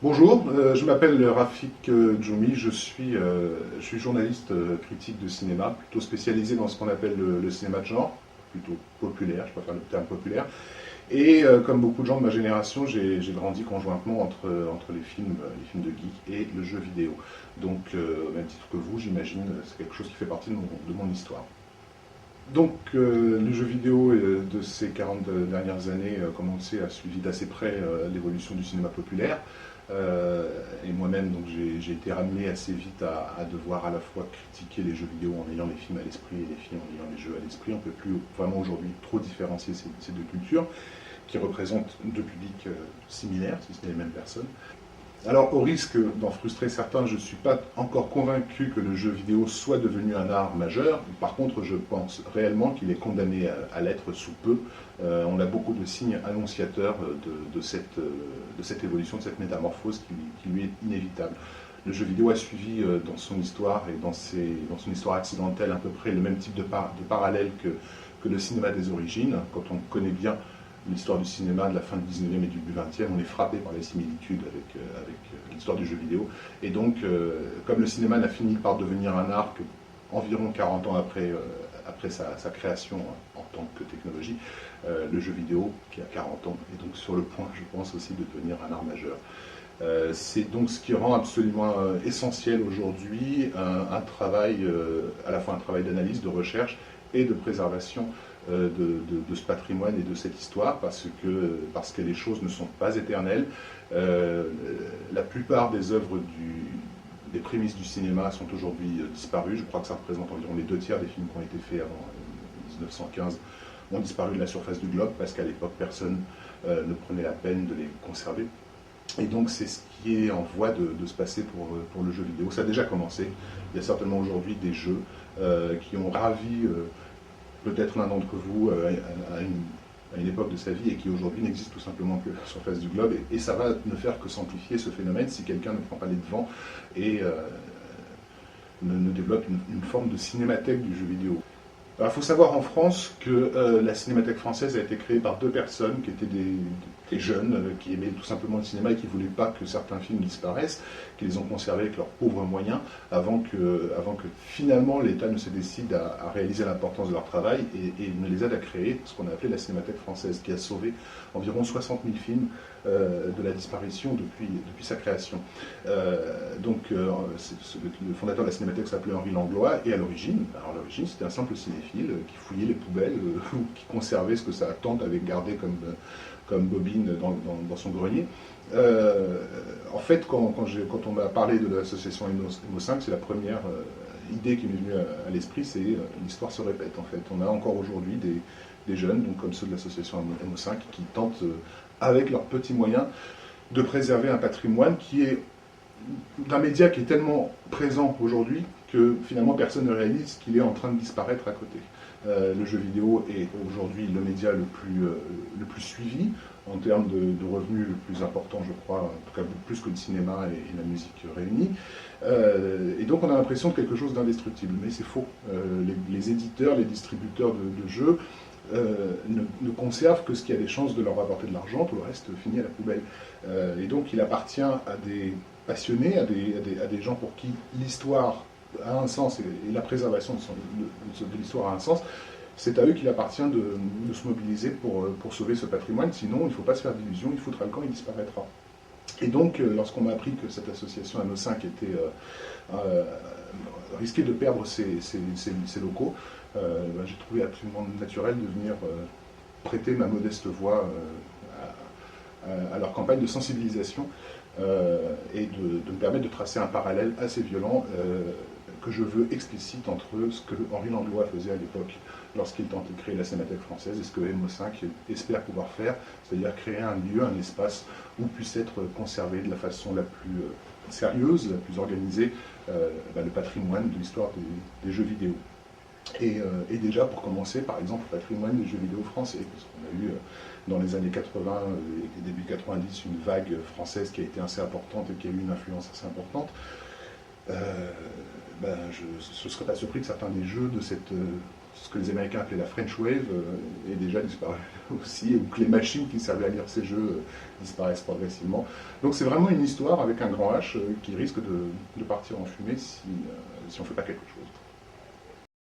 Bonjour, je m'appelle Rafik Djoumi, je suis journaliste critique de cinéma, plutôt spécialisé dans ce qu'on appelle le cinéma de genre, plutôt populaire, je préfère le terme populaire. Et comme beaucoup de gens de ma génération, j'ai grandi conjointement entre les films de geek et le jeu vidéo. Donc, au même titre que vous, j'imagine, c'est quelque chose qui fait partie de mon histoire. Donc, le jeu vidéo de ces 40 dernières années, comme on le sait, a suivi d'assez près l'évolution du cinéma populaire. Et moi-même, donc, j'ai été ramené assez vite à devoir à la fois critiquer les jeux vidéo en ayant les films à l'esprit et les films en ayant les jeux à l'esprit. On ne peut plus vraiment aujourd'hui trop différencier ces deux cultures qui représentent deux publics similaires, si ce n'est les mêmes personnes. Alors, au risque d'en frustrer certains, je ne suis pas encore convaincu que le jeu vidéo soit devenu un art majeur. Par contre, je pense réellement qu'il est condamné à l'être sous peu. On a beaucoup de signes annonciateurs de cette évolution, de cette métamorphose qui lui est inévitable. Le jeu vidéo a suivi dans son histoire et dans son histoire accidentelle à peu près le même type de parallèle que le cinéma des origines. Quand on connaît bien l'histoire du cinéma de la fin du 19e et du début 20e, on est frappé par les similitudes avec l'histoire du jeu vidéo. Et donc, comme le cinéma n'a fini par devenir un art qu'environ 40 ans après sa création en tant que technologie, le jeu vidéo, qui a 40 ans, est donc sur le point, je pense, aussi de devenir un art majeur. C'est donc ce qui rend absolument essentiel aujourd'hui un travail, à la fois un travail d'analyse, de recherche et de préservation de ce patrimoine et de cette histoire, parce que les choses ne sont pas éternelles. La plupart des œuvres des prémices du cinéma sont aujourd'hui disparues. Je crois que ça représente environ les 2 tiers des films qui ont été faits avant 1915 ont disparu de la surface du globe, parce qu'à l'époque, personne ne prenait la peine de les conserver. Et donc c'est ce qui est en voie de se passer pour le jeu vidéo. Ça a déjà commencé. Il y a certainement aujourd'hui des jeux qui ont ravi peut-être l'un d'entre vous à une époque de sa vie et qui aujourd'hui n'existe tout simplement que sur la surface du globe. Et ça va ne faire que s'amplifier ce phénomène si quelqu'un ne prend pas les devants et ne développe une forme de cinémathèque du jeu vidéo. Il faut savoir en France que la Cinémathèque française a été créée par 2 personnes qui étaient des jeunes qui aimaient tout simplement le cinéma et qui ne voulaient pas que certains films disparaissent, qui les ont conservés avec leurs pauvres moyens, avant que finalement l'État ne se décide à réaliser l'importance de leur travail et ne les aide à créer ce qu'on a appelé la Cinémathèque française, qui a sauvé environ 60 000 films de la disparition depuis sa création. Le fondateur de la Cinémathèque s'appelait Henri Langlois, et à l'origine c'était un simple cinéphile qui fouillait les poubelles ou qui conservait ce que sa tante avait gardé comme bobine dans son grenier. En fait, quand on m'a parlé de l'association Emo5, c'est la première idée qui m'est venue à l'esprit, c'est l'histoire se répète en fait. On a encore aujourd'hui des jeunes, donc comme ceux de l'association Emo5, qui tentent, avec leurs petits moyens, de préserver un patrimoine qui est d'un média qui est tellement présent aujourd'hui que finalement personne ne réalise qu'il est en train de disparaître à côté. Le jeu vidéo est aujourd'hui le média le plus suivi en termes de revenus le plus important, je crois, en tout cas beaucoup plus que le cinéma et la musique réunis. Et donc on a l'impression de quelque chose d'indestructible, mais c'est faux. Les éditeurs, les distributeurs de jeux ne conservent que ce qui a des chances de leur rapporter de l'argent, tout le reste finit à la poubelle. Et donc il appartient à des passionnés, à des gens pour qui l'histoire a un sens et la préservation de l'histoire a un sens. C'est à eux qu'il appartient de se mobiliser pour sauver ce patrimoine, sinon il ne faut pas se faire d'illusions, il foutra le camp, il disparaîtra. Et donc, lorsqu'on m'a appris que cette association Amo5 risquait de perdre ses locaux, j'ai trouvé absolument naturel de venir prêter ma modeste voix à leur campagne de sensibilisation et de me permettre de tracer un parallèle assez violent que je veux explicite entre ce que Henri Langlois faisait à l'époque lorsqu'il tentait de créer la Cinémathèque française et ce que Emo5 espère pouvoir faire, c'est-à-dire créer un lieu, un espace où puisse être conservé de la façon la plus sérieuse, la plus organisée, le patrimoine de l'histoire des jeux vidéo. Et déjà, pour commencer, par exemple, le patrimoine des jeux vidéo français, parce qu'on a eu dans les années 80 et début 90 une vague française qui a été assez importante et qui a eu une influence assez importante. Je ne serais pas surpris que certains des jeux de cette ce que les Américains appelaient la French Wave est déjà disparu aussi, ou que les machines qui servaient à lire ces jeux disparaissent progressivement. Donc c'est vraiment une histoire avec un grand H qui risque de partir en fumée si on ne fait pas quelque chose.